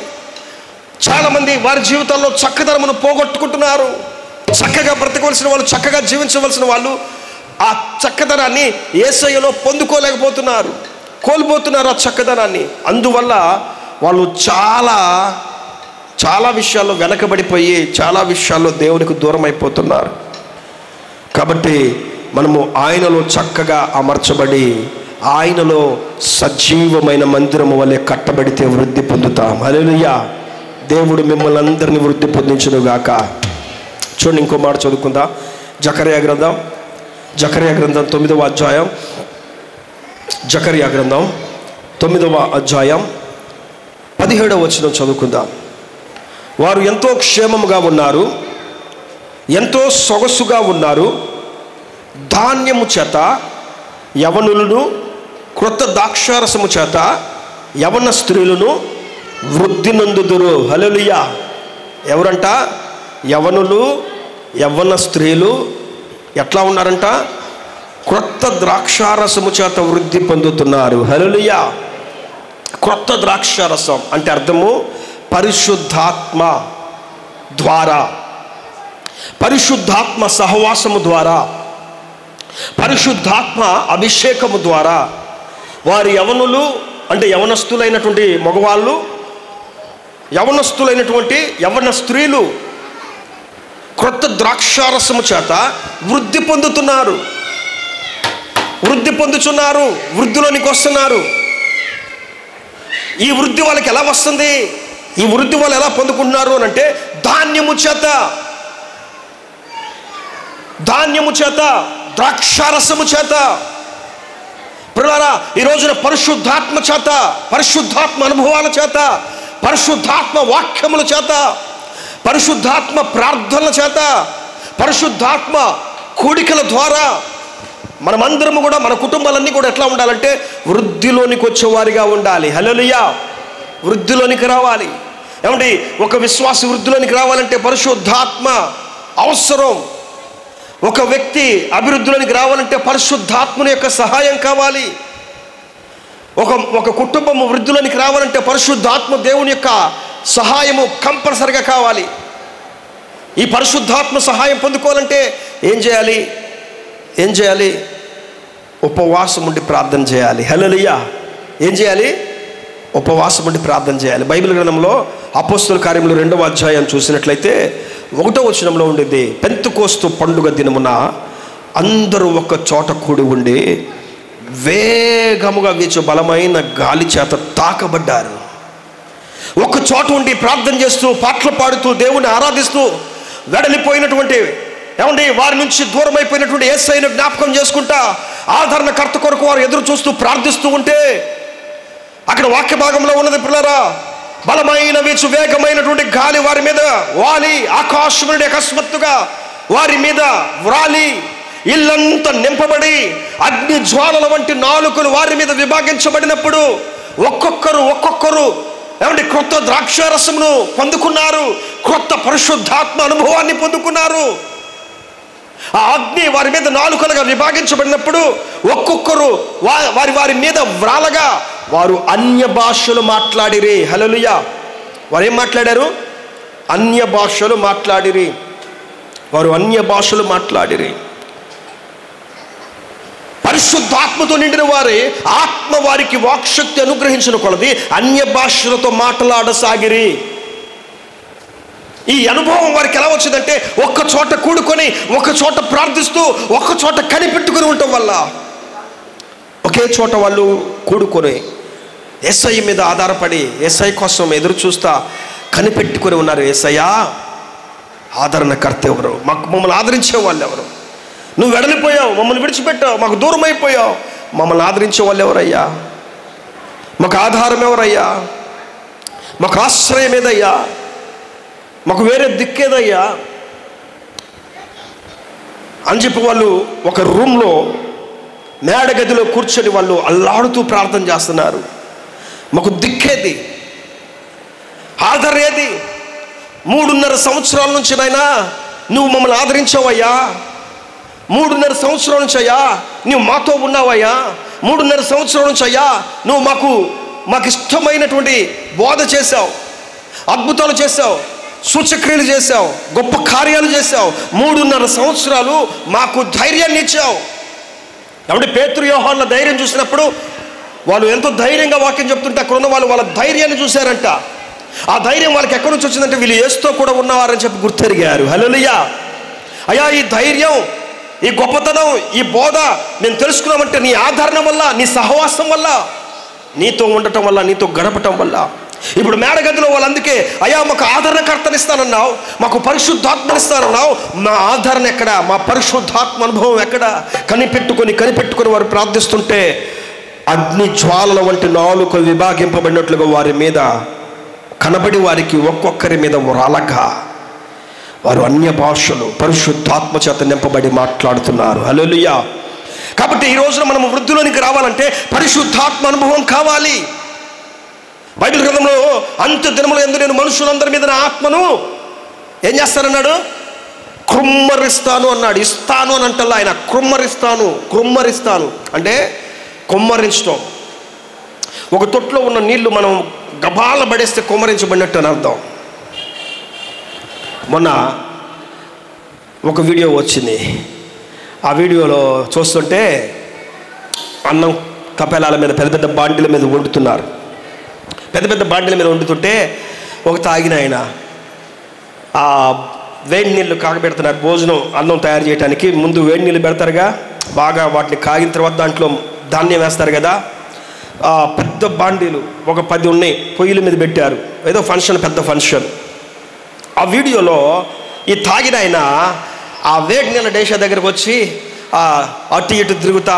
వారి జీవితాల్లో చక్కదనమును పోగొట్టుకుంటున్నారు. చక్కగా బ్రతకవలసిన వాళ్ళు, చక్కగా జీవించవలసిన వాళ్ళు ఆ చక్కదనాన్ని యేసయ్యలో పొందుకోలేకపోతున్నారు, కోల్పోతున్నారు ఆ చక్కదనాన్ని. అందువల్ల వాళ్ళు చాలా విషయాల్లో వెనకబడిపోయి చాలా విషయాల్లో దేవునికి దూరం అయిపోతున్నారు. కాబట్టి మనము ఆయనలో చక్కగా అమర్చబడి ఆయనలో సజీవమైన మందిరము వలె కట్టబడితే వృద్ధి పొందుతాం. హల్లెలూయా. దేవుడు మిమ్మల్ని అందరినీ వృద్ధి పొందించునుగాక. చూడండి, ఇంకో మాట చదువుకుందా. జకర్యా గ్రంథం 9వ అధ్యాయం. జకర్యా గ్రంథం 9వ అధ్యాయం 17వ వచనం చదువుకుందాం. వారు ఎంతో క్షేమముగా ఉన్నారు, ఎంతో సొగసుగా ఉన్నారు. ధాన్యము చేత యవనులను, క్రొత్త ద్రాక్షారసము చేత యవన స్త్రీలను వృద్ధి నందుదురు. హల్లెలూయా. ఎవరంట? యవనులు, యవ్వన స్త్రీలు ఎట్లా ఉన్నారంట? క్రొత్త ద్రాక్షారసము చేత వృద్ధి పొందుతున్నారు. హల్లెలూయా. క్రొత్త ద్రాక్షారసం అంటే అర్థము పరిశుద్ధాత్మ ద్వారా, పరిశుద్ధాత్మ సహవాసము ద్వారా, పరిశుద్ధాత్మ అభిషేకము ద్వారా వారి యవనులు అంటే యవనస్తులైనటువంటి మగవాళ్ళు, యవనస్తులైనటువంటి యవన స్త్రీలు క్రొత్త ద్రాక్షారసము చేత వృద్ధి పొందుతున్నారు, వృద్ధి పొందుతున్నారు, వృద్ధిలోనికి వస్తున్నారు. ఈ వృద్ధి వాళ్ళకి ఎలా వస్తుంది? ఈ వృద్ధి వాళ్ళు ఎలా పొందుకుంటున్నారు అని అంటే ధాన్యము చేత, ద్రాక్షారసము చేత. ప్రియులారా, ఈ రోజున పరిశుద్ధాత్మ చేత, పరిశుద్ధాత్మ అనుభవాల చేత, పరిశుద్ధాత్మ వాక్యముల చేత, పరిశుద్ధాత్మ ప్రార్థనల చేత, పరిశుద్ధాత్మ కూడికల ద్వారా మనమందరము కూడా, మన కుటుంబాలన్నీ కూడా ఎట్లా ఉండాలంటే వృద్ధిలోనికి వచ్చేవారిగా ఉండాలి. హల్లెలూయా. వృద్ధిలోనికి రావాలి. ఏమండి, ఒక విశ్వాసి వృద్ధిలోనికి రావాలంటే పరిశుద్ధాత్మ అవసరం. ఒక వ్యక్తి అభివృద్ధిలోనికి రావాలంటే పరిశుద్ధాత్మని యొక్క సహాయం కావాలి. ఒక కుటుంబము వృద్ధిలోనికి రావాలంటే పరిశుద్ధాత్మ దేవుని యొక్క సహాయము కంపల్సరిగా కావాలి. ఈ పరిశుద్ధాత్మ సహాయం పొందుకోవాలంటే ఏం చేయాలి? ఉపవాసం ఉండి ప్రార్థన చేయాలి. హల్లెలూయా. ఏం చేయాలి? ఉపవాసం ఉండి ప్రార్థన చేయాలి. బైబిల్ గ్రంథంలో అపోస్తలుల కార్యములు 2వ అధ్యాయం చూసినట్లయితే 1వ వచనంలో ఉండేది, పెంతెకోస్తు పండుగ దినమున అందరూ ఒక చోట కూడి ఉండి వేగముగా వీచు బలమైన గాలి చేత తాకబడ్డారు. ఒక చోట ఉండి ప్రార్థన చేస్తూ, పాటలు పాడుతూ, దేవుని ఆరాధిస్తూ, వెడలిపోయినటువంటి ఏమండి వారి నుంచి దూరం అయిపోయినటువంటి యేసయ్యను జ్ఞాపకం చేసుకుంటా ఆదరణకర్త కొరకు వారు ఎదురు చూస్తూ ప్రార్థిస్తూ ఉంటే అక్కడ వాక్య భాగంలో ఉన్నది పిల్లరా, బలమైన వీచు వేగమైనటువంటి గాలి వారి మీద వాలి, ఆకాశం నుండి అకస్మాత్తుగా వారి మీద వ్రాలి ఇల్లంతా నింపబడి అగ్ని జ్వాలల వంటి నాలుకలు వారి మీద విభాగించబడినప్పుడు ఒక్కొక్కరు ఏమంటే క్రొత్త ద్రాక్షారసమును పొందుకున్నారు, క్రొత్త పరిశుద్ధాత్మ అనుభవాన్ని పొందుకున్నారు. ఆ అగ్ని వారి మీద నాలుకలుగా విభాగించబడినప్పుడు ఒక్కొక్కరు వారి మీద వ్రాలగా వారు అన్య భాషలు మాట్లాడిరి. హల్లెలూయా. వారు ఏం మాట్లాడారు? అన్య భాషలు మాట్లాడిరి. వారు అన్య భాషలు మాట్లాడిరి. పరిశుద్ధాత్మతో నిండిన వారే ఆత్మ వారికి వాక్శక్తి అనుగ్రహించిన కొలది అన్య భాషలతో మాట్లాడసాగిరి. ఈ అనుభవం వారికి ఎలా వచ్చిందంటే ఒక్క చోట కూడుకొని, ఒక చోట ప్రార్థిస్తూ, ఒక చోట కనిపెట్టుకుని ఉండటం వల్ల, ఒకే చోట వాళ్ళు కూడుకొని యేసయ్య మీద ఆధారపడి యేసయ్య కోసం ఎదురు చూస్తా కనిపెట్టుకుని ఉన్నారు. యేసయ్యా ఆదరణకర్త ఎవరు? మమ్మల్ని ఆదరించే వాళ్ళు ఎవరు? నువ్వు వెడలిపోయావు, మమ్మల్ని విడిచిపెట్టావు, మాకు దూరం అయిపోయావు, మమ్మల్ని ఆదరించే వాళ్ళు ఎవరయ్యా? మాకు ఆధారం ఎవరయ్యా? మాకు ఆశ్రయం ఏదయ్యా? మాకు వేరే దిక్కేదయ్యా అని చెప్పి వాళ్ళు ఒక రూమ్లో మేడగదిలో కూర్చొని వాళ్ళు అల్లాడుతూ ప్రార్థన చేస్తున్నారు. మాకు దిక్కేది, ఆదరేది? 3.5 సంవత్సరాల నుంచి నాయనా నువ్వు మమ్మల్ని ఆదరించావయ్యా. 3.5 సంవత్సరాల నుంచి అయ్యా నువ్వు మాతో ఉన్నావయ్యా. 3.5 సంవత్సరాల నుంచి అయ్యా నువ్వు మాకు ఇష్టమైనటువంటి బోధ చేశావు, అద్భుతాలు చేశావు, సూచక్రియలు చేశావు, గొప్ప కార్యాలు చేశావు. 3.5 సంవత్సరాలు మాకు ధైర్యాన్ని ఇచ్చావు. కాబట్టి పేతురు యోహానుల ధైర్యం చూసినప్పుడు వాళ్ళు ఎంతో ధైర్యంగా వాక్యం చెప్తుంటే అక్కడ ఉన్న వాళ్ళ ధైర్యాన్ని చూశారంట. ఆ ధైర్యం వాళ్ళకి ఎక్కడి నుంచి వచ్చిందంటే వీళ్ళు యేసుతో కూడా ఉన్నవారని చెప్పి గుర్తెరిగారు. హల్లెలూయా. అయ్యా, ఈ ధైర్యం, ఈ గొప్పతనం, ఈ బోధ మేము తెలుసుకున్నామంటే నీ ఆదరణ వల్ల, నీ సహవాసం వల్ల, నీతో ఉండటం వల్ల, నీతో గడపటం వల్ల. ఇప్పుడు మేడగదిలో వాళ్ళు అందుకే అయ్యా మాకు ఆదరణకర్తనిస్తానన్నావు, మాకు పరిశుద్ధాత్మనిస్తానన్నావు. మా ఆదరణ ఎక్కడ? మా పరిశుద్ధాత్మ అనుభవం ఎక్కడ? కనిపెట్టుకొని వారు ప్రార్థిస్తుంటే అగ్ని జ్వాలల వంటి నాలుక విభాగింపబడినట్లుగా వారి మీద కనబడి వారికి ఒక్కొక్కరి మీద రాలగా వారు అన్య భాషలు పరిశుద్ధాత్మ చేత నింపబడి మాట్లాడుతున్నారు. హల్లెలూయా. కాబట్టి ఈ రోజున మనం వృద్ధిలోనికి రావాలంటే పరిశుద్ధాత్మ అనుభవం కావాలి. బైబిల్ గ్రంథంలో అంత్య దినముల యందు నేను మనుషులందరి మీద నా ఆత్మను ఏం చేస్తానన్నాడు? కృమ్మరిస్తాను అన్నాడు. ఇస్తాను అని అంటల్లా ఆయన. కృమ్మరిస్తాను అంటే కుమ్మరించడం. ఒక తొట్లో ఉన్న నీళ్లు మనం గబాల పడేస్తే కుమ్మరించబడినట్టు అని అర్థం. మొన్న ఒక వీడియో వచ్చింది. ఆ వీడియోలో చూస్తుంటే అన్నం కపేలాల మీద పెద్ద బాండీల మీద వండుతున్నారు. పెద్ద బాండీల మీద వండుతుంటే ఒక తాగిన ఆయన ఆ వేడి నీళ్ళు కాగబెడుతున్నారు. భోజనం అన్నం తయారు చేయడానికి ముందు వేడి నీళ్ళు పెడతారుగా, బాగా వాటిని కాగిన తర్వాత దాంట్లో ధాన్యం వేస్తారు కదా. పెద్ద బాండీలు ఒక 10 ఉన్నాయి, పొయ్యిల మీద పెట్టారు. ఏదో ఫంక్షన్, పెద్ద ఫంక్షన్. ఆ వీడియోలో ఈ తాగిన ఆయన ఆ వేడి నీళ్ళ డేషా దగ్గరకు వచ్చి అటు ఇటు తిరుగుతా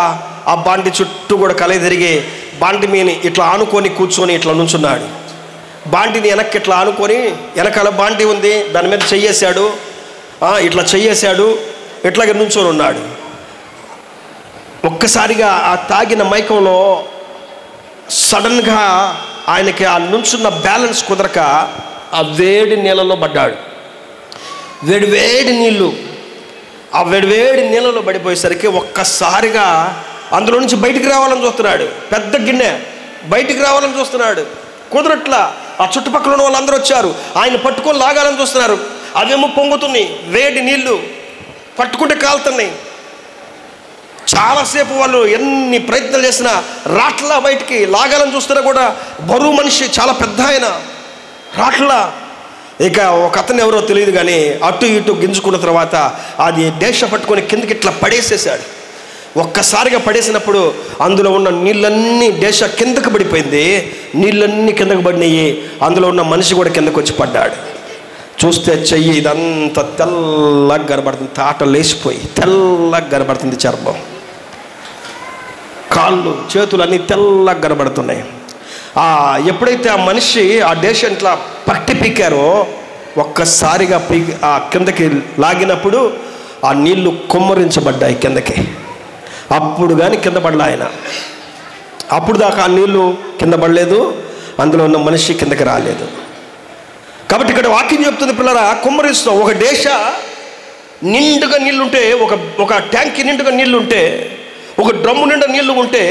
ఆ బాండి చుట్టూ కూడా కలయి తిరిగి బాండి మీద ఇట్లా ఆనుకొని కూర్చొని ఇట్లా నుంచున్నాడు. బాండిని వెనక్కి ఇట్లా ఆనుకొని, వెనకాల బాండి ఉంది, దాని మీద చెయ్యేశాడు, ఇట్లాగే నుంచొని ఉన్నాడు. ఒక్కసారిగా ఆ తాగిన మైకంలో సడన్గా ఆయనకి ఆ నుంచున్న బ్యాలెన్స్ కుదరక ఆ వేడి నీళ్ళలో పడ్డాడు. వేడి నీళ్ళు ఆ వేడి నీళ్ళలో పడిపోయేసరికి ఒక్కసారిగా అందులో నుంచి బయటికి రావాలని చూస్తున్నాడు. పెద్ద గిన్నె బయటికి రావాలని చూస్తున్నాడు, కుదరట్లా. ఆ చుట్టుపక్కల ఉన్న వాళ్ళందరూ వచ్చారు, ఆయన పట్టుకొని లాగాలని చూస్తున్నారు. అవేమో పొంగుతున్నాయి, వేడి నీళ్ళు పట్టుకుంటే కాలుతున్నాయి. చాలాసేపు వాళ్ళు ఎన్ని ప్రయత్నాలు చేసినా రాట్లా బయటికి లాగాలని చూస్తున్నా కూడా బరువు మనిషి, చాలా పెద్ద ఆయన, రాట్లా. ఇక ఒక అతను ఎవరో తెలియదు కానీ అటు ఇటు గింజుకున్న తర్వాత అది డేష పట్టుకొని కిందకి ఇట్లా పడేసేసాడు. ఒక్కసారిగా పడేసినప్పుడు అందులో ఉన్న నీళ్ళన్నీ డేష కిందకు పడిపోయింది. నీళ్ళన్నీ కిందకు పడినాయి. అందులో ఉన్న మనిషి కూడా కిందకు వచ్చి పడ్డాడు. చూస్తే చెయ్యి ఇదంతా తెల్లగా కనబడుతుంది, తాట లేచిపోయి తెల్లగా కనబడుతుంది. చర్మం, కాళ్ళు, చేతులు అన్నీ తెల్లగా కనబడుతున్నాయి. ఎప్పుడైతే ఆ మనిషి ఆ డేష ఇట్లా పట్టి పీకారో ఒక్కసారిగా ఆ కిందకి లాగినప్పుడు ఆ నీళ్లు కుమ్మరించబడ్డాయి కిందకి. అప్పుడు కానీ కింద పడలే ఆయన. అప్పుడు దాకా ఆ నీళ్లు కింద పడలేదు, అందులో ఉన్న మనిషి కిందకి రాలేదు. కాబట్టి ఇక్కడ వాక్యం చెప్తుంది, పిల్లరా, కుమ్మరిస్తాం. ఒక డేష నిండుగా నీళ్లుంటే, ఒక ట్యాంక్ నిండుగా నీళ్లుంటే, ఒక డ్రమ్ము నిండా నీళ్లు ఉంటే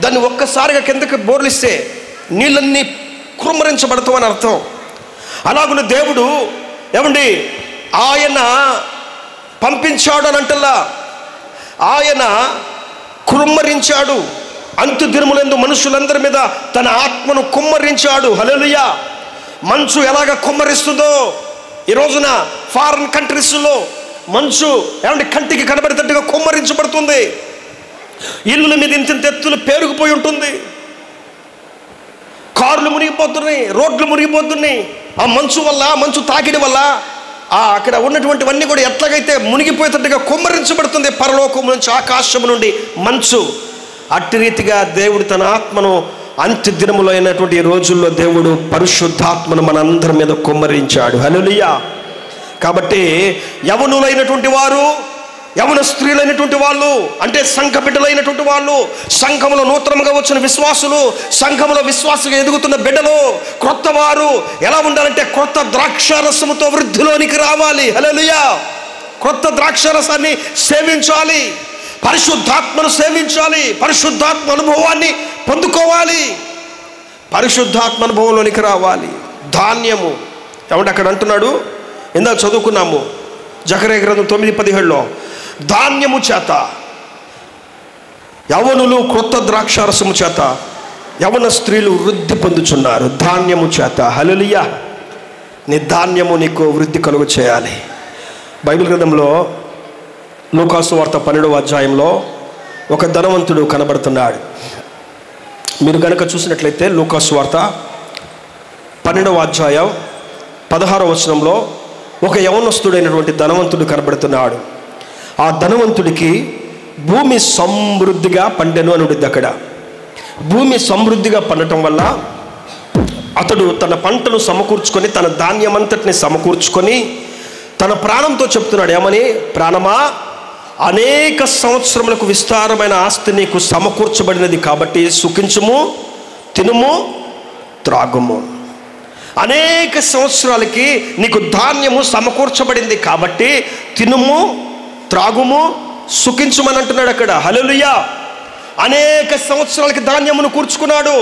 దాన్ని ఒక్కసారిగా కిందకి బోర్లిస్తే నీళ్ళన్నీ కుమ్మరించబడతామని అర్థం. అలాగున్న దేవుడు ఏమండి ఆయన పంపించాడు అని అంటల్లా, ఆయన కుమ్మరించాడు. అంత్య దినములందు మనుషులందరి మీద తన ఆత్మను కుమ్మరించాడు. హల్లెలూయా. మంచు ఎలాగ కుమ్మరిస్తుందో ఈ రోజున ఫారిన్ కంట్రీస్లో మంచు ఏమంటే కంటికి కనబడేటట్టుగా కుమ్మరించబడుతుంది. ఇల్లుల మీద ఇంత ఎత్తులు పేరుకుపోయి ఉంటుంది, కార్లు మునిగిపోతున్నాయి, రోడ్లు మునిగిపోతున్నాయి. ఆ మంచు వల్ల, మంచు తాకిడి వల్ల అక్కడ ఉన్నటువంటివన్నీ కూడా ఎట్లాగైతే మునిగిపోయేటట్టుగా కుమ్మరించబడుతుంది. పరలోకం నుంచి, ఆకాశం నుండి మంచు. అట్టి రీతిగా దేవుడు తన ఆత్మను అంత్య దినములో అయినటువంటి ఈ రోజుల్లో దేవుడు పరిశుద్ధాత్మను మనందరి మీద కుమ్మరించాడు. హల్లెలూయా. కాబట్టి యవనులైనటువంటి వారు యవన స్త్రీలైనటువంటి వాళ్ళు, అంటే సంఘ బిడ్డలైనటువంటి వాళ్ళు, సంఘములో నూతనంగా వచ్చిన విశ్వాసులు, సంఘములో విశ్వాసంగా ఎదుగుతున్న బిడ్డలు, క్రొత్త వారు ఎలా ఉండాలంటే క్రొత్త ద్రాక్షారసముతో వృద్ధిలోనికి రావాలి. హల్లెలూయా. క్రొత్త ద్రాక్షారసాన్ని సేవించాలి, పరిశుద్ధాత్మను సేవించాలి, పరిశుద్ధాత్మ అనుభవాన్ని పొందుకోవాలి, పరిశుద్ధాత్మ అనుభవంలోనికి రావాలి. ధాన్యము ఏమంటే అక్కడ అంటున్నాడు, ఇందాక చదువుకున్నాము జకర్యా గ్రంథం 9:17లో, ధాన్యము చేత యవనులు క్రొత్త ద్రాక్షారసము చేత యవన స్త్రీలు వృద్ధి పొందుచున్నారు. ధాన్యము చేత. హల్లెలూయా. నీ ధాన్యము నీకు వృద్ధి కలుగు చేయాలి. బైబిల్ గ్రంథంలో లూకాసు వార్త 12వ అధ్యాయంలో ఒక ధనవంతుడు కనబడుతున్నాడు. మీరు కనుక చూసినట్లయితే లూకాసు వార్త 12వ అధ్యాయం 16వ వచనంలో ఒక యవనస్తుడైనటువంటి ధనవంతుడు కనబడుతున్నాడు. ఆ ధనవంతుడికి భూమి సమృద్ధిగా పండెను అని ఉంటుంది. అక్కడ భూమి సమృద్ధిగా పండటం వల్ల అతడు తన పంటను సమకూర్చుకొని, తన ధాన్యమంతటిని సమకూర్చుకొని తన ప్రాణంతో చెప్తున్నాడు, ఏమని? ప్రాణమా, అనేక సంవత్సరములకు విస్తారమైన ఆస్తి నీకు సమకూర్చబడినది కాబట్టి సుఖించుము, తినుము, త్రాగుము. అనేక సంవత్సరాలకి నీకు ధాన్యము సమకూర్చబడింది కాబట్టి తినుము, త్రాగుము, సుఖించుమని అంటున్నాడు అక్కడ. హల్లెలూయా. అనేక సంవత్సరాలకి ధాన్యమును కూర్చుకున్నాడు.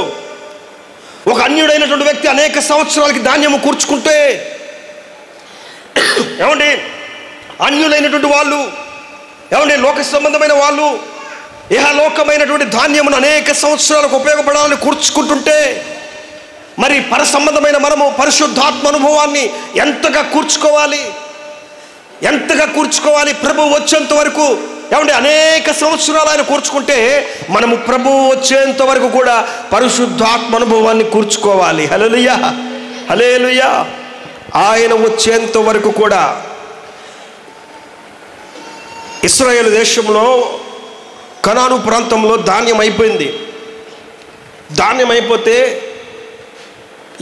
ఒక అన్యుడైనటువంటి వ్యక్తి అనేక సంవత్సరాలకి ధాన్యము కూర్చుకుంటే, ఏమండి, అన్యులైనటువంటి వాళ్ళు, ఏమండి, లోక సంబంధమైన వాళ్ళు ఇహలోకమైనటువంటి ధాన్యమును అనేక సంవత్సరాలకు ఉపయోగపడాలని కూర్చుకుంటుంటే, మరి పర సంబంధమైన మనము పరిశుద్ధాత్మ అనుభవాన్ని ఎంతగా కూర్చుకోవాలి, ఎంతగా కూర్చుకోవాలి? ప్రభు వచ్చేంత వరకు, ఏమంటే, అనేక సంవత్సరాలు ఆయన కూర్చుకుంటే మనము ప్రభు వచ్చేంత వరకు కూడా పరిశుద్ధాత్మ అనుభవాన్ని కూర్చుకోవాలి. హల్లెలూయా, హల్లెలూయా. ఆయన వచ్చేంత వరకు కూడా ఇశ్రాయేలు దేశంలో కనాను ప్రాంతంలో ధాన్యం అయిపోయింది. ధాన్యం అయిపోతే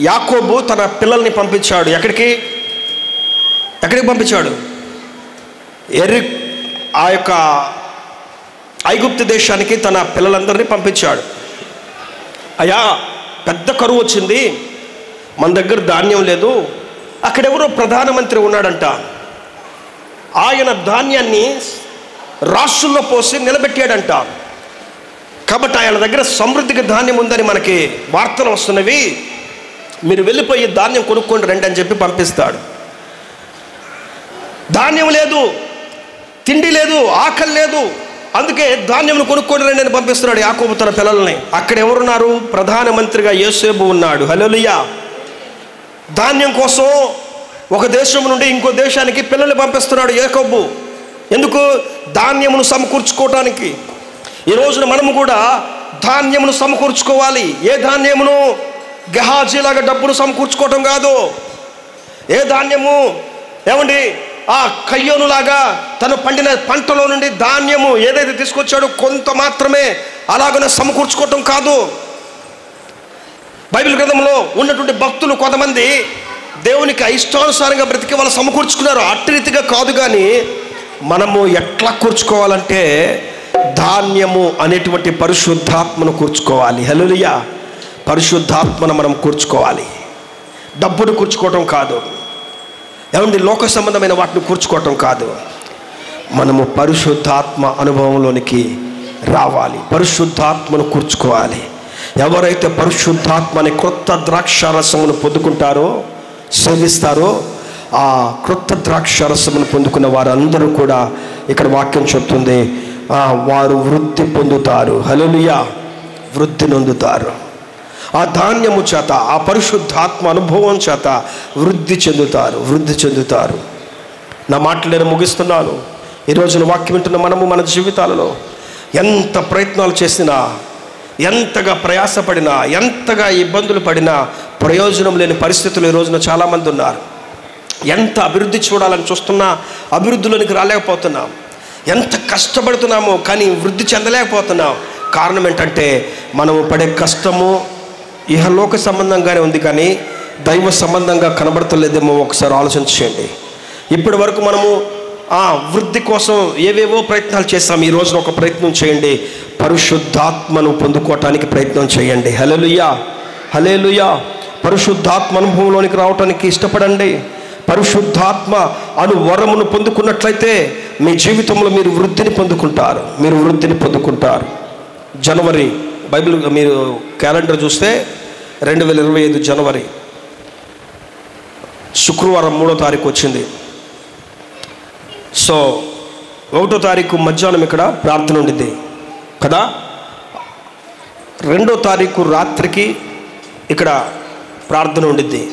యాకోబు తన పిల్లల్ని పంపించాడు. ఎక్కడికి పంపించాడు? ఆ యొక్క ఐగుప్తు దేశానికి తన పిల్లలందరినీ పంపించాడు. అయ్యా, పెద్ద కరువు వచ్చింది, మన దగ్గర ధాన్యం లేదు. అక్కడెవరో ప్రధానమంత్రి ఉన్నాడంట. ఆయన ధాన్యాన్ని రాష్ట్రంలో పోసి నిలబెట్టాడంట. కాబట్టి ఆయన దగ్గర సమృద్ధిగా ధాన్యం ఉందని మనకి వార్తలు వస్తున్నవి, మీరు వెళ్ళిపోయి ధాన్యం కొనుక్కోండి రండి అని చెప్పి పంపిస్తాడు. ధాన్యం లేదు, తిండి లేదు, ఆకలి లేదు, అందుకే ధాన్యం కొనుక్కోండి రండి అని పంపిస్తున్నాడు యాకోబు తన పిల్లల్ని. అక్కడ ఎవరున్నారు? ప్రధానమంత్రిగా యోసేపు ఉన్నాడు. హల్లెలూయా. ధాన్యం కోసం ఒక దేశం నుండి ఇంకో దేశానికి పిల్లల్ని పంపిస్తున్నాడు యాకోబు. ఎందుకు? ధాన్యమును సమకూర్చుకోవటానికి. ఈ రోజున మనము కూడా ధాన్యమును సమకూర్చుకోవాలి. ఏ ధాన్యమును? గెహాజీలాగా డబ్బును సమకూర్చుకోవటం కాదు. ఏ ధాన్యము? ఏమండి, ఆ కయ్యోనులాగా తను పండిన పంటలో నుండి ధాన్యము ఏదైతే తీసుకొచ్చాడో కొంత మాత్రమే అలాగనే సమకూర్చుకోవటం కాదు. బైబిల్ గ్రంథంలో ఉన్నటువంటి భక్తులు కొంతమంది దేవునికి ఇష్టానుసారంగా బ్రతికి వాళ్ళు సమకూర్చుకున్నారు. అట్టి రీతిగా కాదు, కానీ మనము ఎట్లా కూర్చుకోవాలంటే ధాన్యము అనేటువంటి పరిశుద్ధాత్మను కూర్చుకోవాలి. హల్లెలూయా. పరిశుద్ధాత్మను మనం కూర్చుకోవాలి. డబ్బును కూర్చుకోవటం కాదు, ఏమండి, లోక సంబంధమైన వాటిని కూర్చుకోవటం కాదు. మనము పరిశుద్ధాత్మ అనుభవంలోనికి రావాలి, పరిశుద్ధాత్మను కూర్చుకోవాలి. ఎవరైతే పరిశుద్ధాత్మ అనే క్రొత్త ద్రాక్షారసమును పొందుకుంటారో, సేవిస్తారో, ఆ క్రొత్త ద్రాక్షారసమును పొందుకున్న వారందరూ కూడా ఇక్కడ వాక్యం చెప్తుంది, వారు వృద్ధి పొందుతారు. హల్లెలూయా. వృద్ధి నొందుతారు. ఆ ధాన్యము చేత, ఆ పరిశుద్ధాత్మ అనుభవం చేత వృద్ధి చెందుతారు. నా మాటలు నేను ముగిస్తున్నాను. ఈరోజున వాక్యం వింటున్న మనము మన జీవితాలలో ఎంత ప్రయత్నాలు చేసినా, ఎంతగా ప్రయాసపడినా, ఎంతగా ఇబ్బందులు పడినా ప్రయోజనం లేని పరిస్థితులు ఈ రోజున చాలామంది ఉన్నారు. ఎంత అభివృద్ధి చూడాలని చూస్తున్నా అభివృద్ధిలోనికి రాలేకపోతున్నాం. ఎంత కష్టపడుతున్నామో కానీ వృద్ధి చెందలేకపోతున్నాం. కారణం ఏంటంటే మనము పడే కష్టము ఇహలోక సంబంధంగానే ఉంది, కానీ దైవ సంబంధంగా కనబడతలేదేమో ఒకసారి ఆలోచించండి. ఇప్పటి వరకు మనము వృద్ధి కోసం ఏవేవో ప్రయత్నాలు చేస్తాం. ఈ రోజున ఒక ప్రయత్నం చేయండి, పరిశుద్ధాత్మను పొందుకోవటానికి ప్రయత్నం చేయండి. హల్లెలూయా, హల్లెలూయా. పరిశుద్ధాత్మ అనుభవంలోనికి రావటానికి ఇష్టపడండి. పరిశుద్ధాత్మ అను వరమును పొందుకున్నట్లయితే మీ జీవితంలో మీరు వృద్ధిని పొందుకుంటారు, మీరు వృద్ధిని పొందుకుంటారు. జనవరి బైబిల్ మీరు క్యాలెండర్ చూస్తే 2025 జనవరి శుక్రవారం 3వ తారీఖు వచ్చింది. సో 1వ తారీఖు మధ్యాహ్నం ఇక్కడ ప్రార్థన ఉండిద్ది కదా, 2వ తారీఖు రాత్రికి ఇక్కడ ప్రార్థన ఉండిద్ది,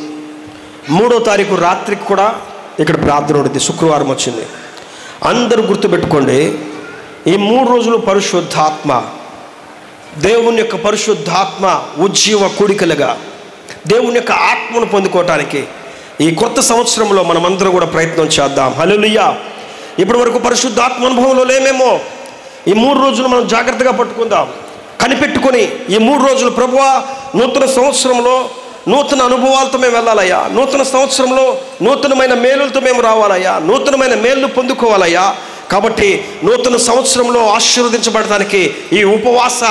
3వ తారీఖు రాత్రికి కూడా ఇక్కడ ప్రార్థన ఉండిద్ది. శుక్రవారం వచ్చింది. అందరూ గుర్తుపెట్టుకోండి, ఈ 3 రోజులు పరిశుద్ధాత్మ, దేవుని యొక్క పరిశుద్ధాత్మ ఉజ్జీవ కూడికలుగా దేవుని యొక్క ఆత్మను పొందుకోవటానికి ఈ కొత్త సంవత్సరంలో మనమందరం కూడా ప్రయత్నం చేద్దాం. హల్లెలూయా. ఇప్పటి వరకు పరిశుద్ధాత్మ అనుభవంలో లేమేమో, ఈ 3 రోజులు మనం జాగ్రత్తగా పట్టుకుందాం, కనిపెట్టుకొని ఈ 3 రోజులు ప్రభువా నూతన సంవత్సరంలో నూతన అనుభవాలతో మేము వెళ్ళాలయ్యా, నూతన సంవత్సరంలో నూతనమైన మేలులతో మేము రావాలయ్యా, నూతనమైన మేలును పొందుకోవాలయ్యా. కాబట్టి నూతన సంవత్సరంలో ఆశీర్వదించబడటానికి ఈ ఉపవాస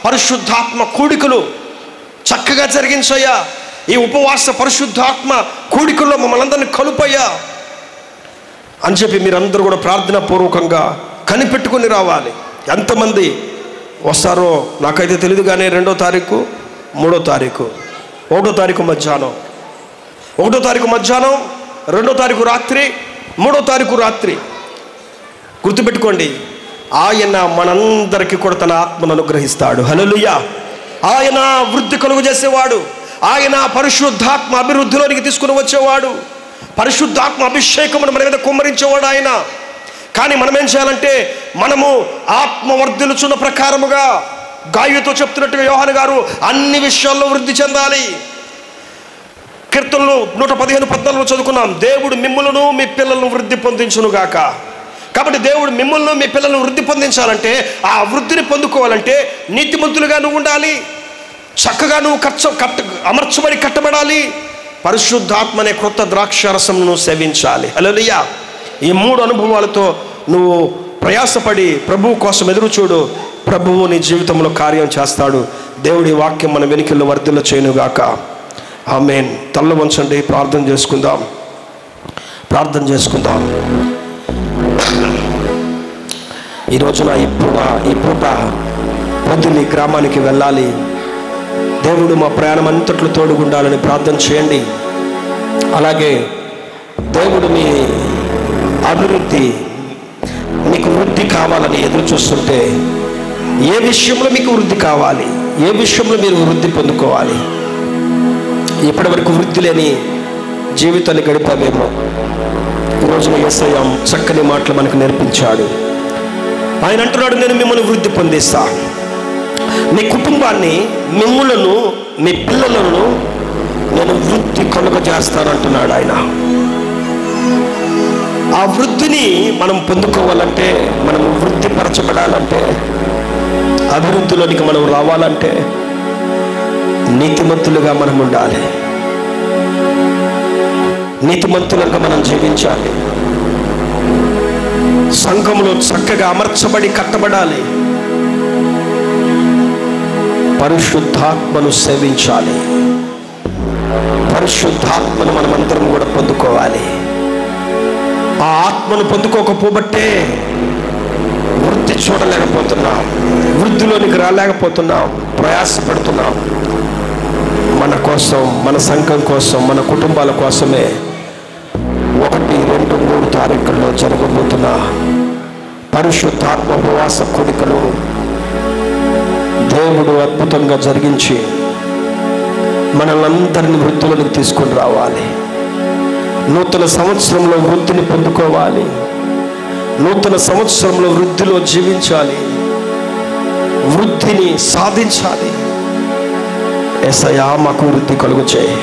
పరిశుద్ధాత్మ కూడికలు చక్కగా జరిగించయ్యా. ఈ ఉపవాస పరిశుద్ధాత్మ కూడికల్లో మమ్మల్ని అందరినీ కలుపయ్యా అని చెప్పి మీరందరూ కూడా ప్రార్థనా పూర్వకంగా కనిపెట్టుకుని రావాలి. ఎంతమంది వస్తారో నాకైతే తెలియదు, కానీ 2వ తారీఖు 3వ తారీఖు 1వ తారీఖు మధ్యాహ్నం, 1వ తారీఖు మధ్యాహ్నం, 2వ తారీఖు రాత్రి, 3వ తారీఖు రాత్రి. గుర్తుపెట్టుకోండి, ఆయన మనందరికీ కూడా తన ఆత్మను అనుగ్రహిస్తాడు. హల్లెలూయా. ఆయన వృద్ధి కలుగు చేసేవాడు, ఆయన పరిశుద్ధాత్మ అభివృద్ధిలోనికి తీసుకుని వచ్చేవాడు, పరిశుద్ధాత్మ అభిషేకమును మన మీద కుమ్మరించేవాడు ఆయన. కానీ మనం ఏం చేయాలంటే, మనము ఆత్మవర్ధులుచున్న ప్రకారముగా గాయతో చెప్తున్నట్టుగా యోహాను గారు అన్ని విషయాల్లో వృద్ధి చెందాలి. కీర్తనలు 115:14 చదువుకున్నాం, దేవుడు మిమ్ములను మీ పిల్లలను వృద్ధి పొందించును గాక. కాబట్టి దేవుడు మిమ్మల్ని మీ పిల్లలను వృద్ధి పొందించాలంటే, ఆ వృద్ధిని పొందుకోవాలంటే నీతిమంతులుగా నువ్వు ఉండాలి, చక్కగా నువ్వు అమర్చబడి కట్టబడాలి, పరిశుద్ధాత్మ అనే క్రొత్త ద్రాక్షారసం నువ్వు సేవించాలి. హల్లెలూయా. ఈ 3 అనుభవాలతో నువ్వు ప్రయాసపడి ప్రభువు కోసం ఎదురు చూడు, ప్రభువు నీ జీవితంలో కార్యం చేస్తాడు. దేవుడి వాక్యం మన వెనుకల్లో వర్ధిల్ల చేయునుగాక. ఆమేన్. తల్ల వంచండి, ప్రార్థన చేసుకుందాం, ప్రార్థన చేసుకుందాం. ఈ రోజున ఈ పూట పొద్దున్న ఈ గ్రామానికి వెళ్ళాలి. దేవుడు మా ప్రయాణం అంతట్లో తోడుగుండాలని ప్రార్థన చేయండి. అలాగే దేవుడు మీ అభివృద్ధి, మీకు వృద్ధి కావాలని ఎదురు చూస్తుంటే, ఏ విషయంలో మీకు వృద్ధి కావాలి, ఏ విషయంలో మీరు వృద్ధి పొందుకోవాలి, ఇప్పటి వరకు వృద్ధి లేని జీవితాన్ని గడిపామేమో, ఈ రోజున యేసయ్య చక్కని మాటలు మనకు నేర్పించాడు. ఆయన అంటున్నాడు, నేను మిమ్మల్ని వృద్ధి పొందిస్తా, మీ కుటుంబాన్ని, మిమ్ములను, మీ పిల్లలను నేను వృద్ధి కలుగజేస్తానంటున్నాడు ఆయన. ఆ వృద్ధిని మనం పొందుకోవాలంటే, మనం వృద్ధి పరచబడాలంటే, అభివృద్ధిలోనికి మనం రావాలంటే నీతిమంతులుగా మనం ఉండాలి, నీతిమంతులుగా మనం జీవించాలి, సంఘంలో చక్కగా అమర్చబడి కట్టబడాలి, పరిశుద్ధాత్మను సేవించాలి, పరిశుద్ధాత్మను మనమందరం కూడా పొందుకోవాలి. ఆ ఆత్మను పొందుకోకపోబట్టే వృద్ధి చూడలేకపోతున్నాం, వృద్ధిలోనికి రాలేకపోతున్నాం, ప్రయాసపడుతున్నాం. మన కోసం, మన సంఘం కోసం, మన కుటుంబాల కోసమే 1, 2, 3 తారీఖుల్లో జరగబోతున్న పరిశుద్ధాత్మ ఉపవాస కూడికలు దేవుడు అద్భుతంగా జరిగించి మనల్నందరినీ వృద్ధిలోనికి తీసుకొని రావాలి. నూతన సంవత్సరంలో వృద్ధిని పొందుకోవాలి, నూతన సంవత్సరంలో వృద్ధిలో జీవించాలి, వృద్ధిని సాధించాలి. యేసయ్యా మాకు వృద్ధి కలుగు చేయి,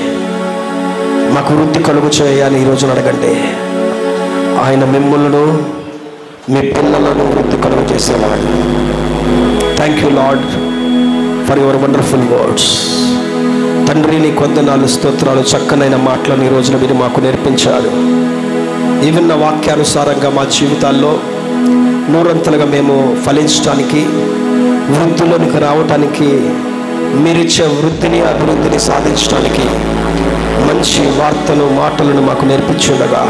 మాకు వృద్ధి కలుగు చేయి అని ఈరోజున అడగండి. ఆయన మిమ్మల్ని, మీ పిల్లలను వృద్ధి కలుగు చేసేవాడు. Thank you lord for your wonderful words. తండ్రి, నీ వందనాలు, స్తోత్రాలు, చక్కనైన మాటలను ఈ రోజున మీరు మాకు నేర్పించారు. ఈ విన్న వాక్యానుసారంగా మా జీవితాల్లో నూరంతలుగా మేము ఫలించడానికి, వృద్ధిలోనికి రావటానికి, మీరిచ్చే వృద్ధిని అభివృద్ధిని సాధించడానికి మంచి వార్తలు మాటలను మాకు నేర్పించుండగా,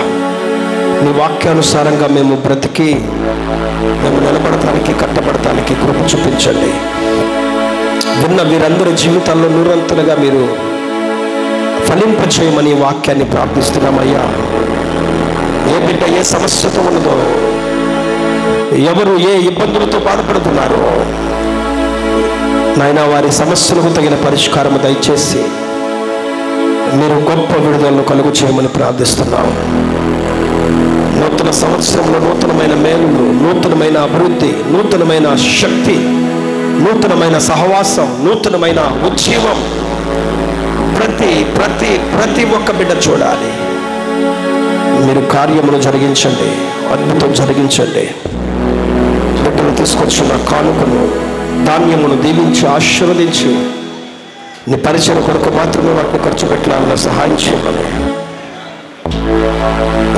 నీ వాక్యానుసారంగా మేము బ్రతికి మేము నిలబడటానికి, కట్టబడటానికి కృప చూపించండి. విన్న వీరందరి జీవితాల్లో నూరంతలుగా మీరు ఫలింపచేయమని వాక్యాన్ని ప్రార్థిస్తున్నామయ్యా. ఏ బిడ్డ ఏ సమస్యతో ఉన్నదో, ఎవరు ఏ ఇబ్బందులతో బాధపడుతున్నారో నాయనా, వారి సమస్యలకు తగిన పరిష్కారం దయచేసి మీరు గొప్ప విడుదలను కలుగు చేయమని ప్రార్థిస్తున్నాం. నూతన సంవత్సరంలో నూతనమైన మేలులు, నూతనమైన అభివృద్ధి, నూతనమైన శక్తి, నూతనమైన సహవాసం, నూతనమైన ఉజ్జీవం ప్రతి ప్రతి ప్రతి ఒక్క బిడ్డ చూడాలి. మీరు కార్యమును జరిగించండి, అద్భుతం జరిగించండి. బిడ్డలు తీసుకొచ్చిన కానుకను, ధాన్యమును దీవించి ఆశీర్వదించి నీ పరిచయం కొరకు మాత్రమే వాటిని ఖర్చు పెట్టాలని సహాయం చేయమని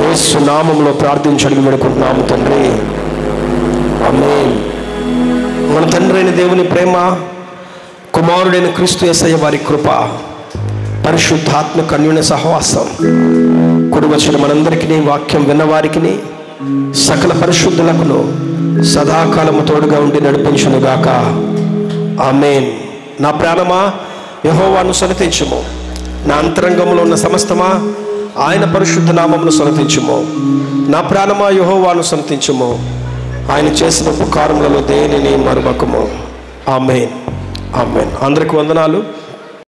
యేసు నామములో ప్రార్థించడానికి వేడుకుంటున్నాము తండ్రి. ఆమేన్. మన తండ్రి అయిన దేవుని ప్రేమ, కుమారుడైన క్రీస్తు యేసయ్య వారి కృప, పరిశుద్ధాత్మ అన్యోన్య సహవాసం కూడి వచ్చిన మనందరికీ, వాక్యం విన్నవారికి, సకల పరిశుద్ధులకు సదాకాలము తోడుగా ఉండి నడిపించునుగాక. ఆమేన్. నా ప్రాణమా యెహోవాను సన్నిధించుము, నా అంతరంగంలో ఉన్న సమస్తమా ఆయన పరిశుద్ధ నామమును సన్నిధించుము. నా ప్రాణమా యెహోవాను సన్నిధించుము, ఆయన చేసిన ఉపకారములలో దేనిని మరువకము. ఆమేన్. ఆమేన్. అందరికి వందనాలు.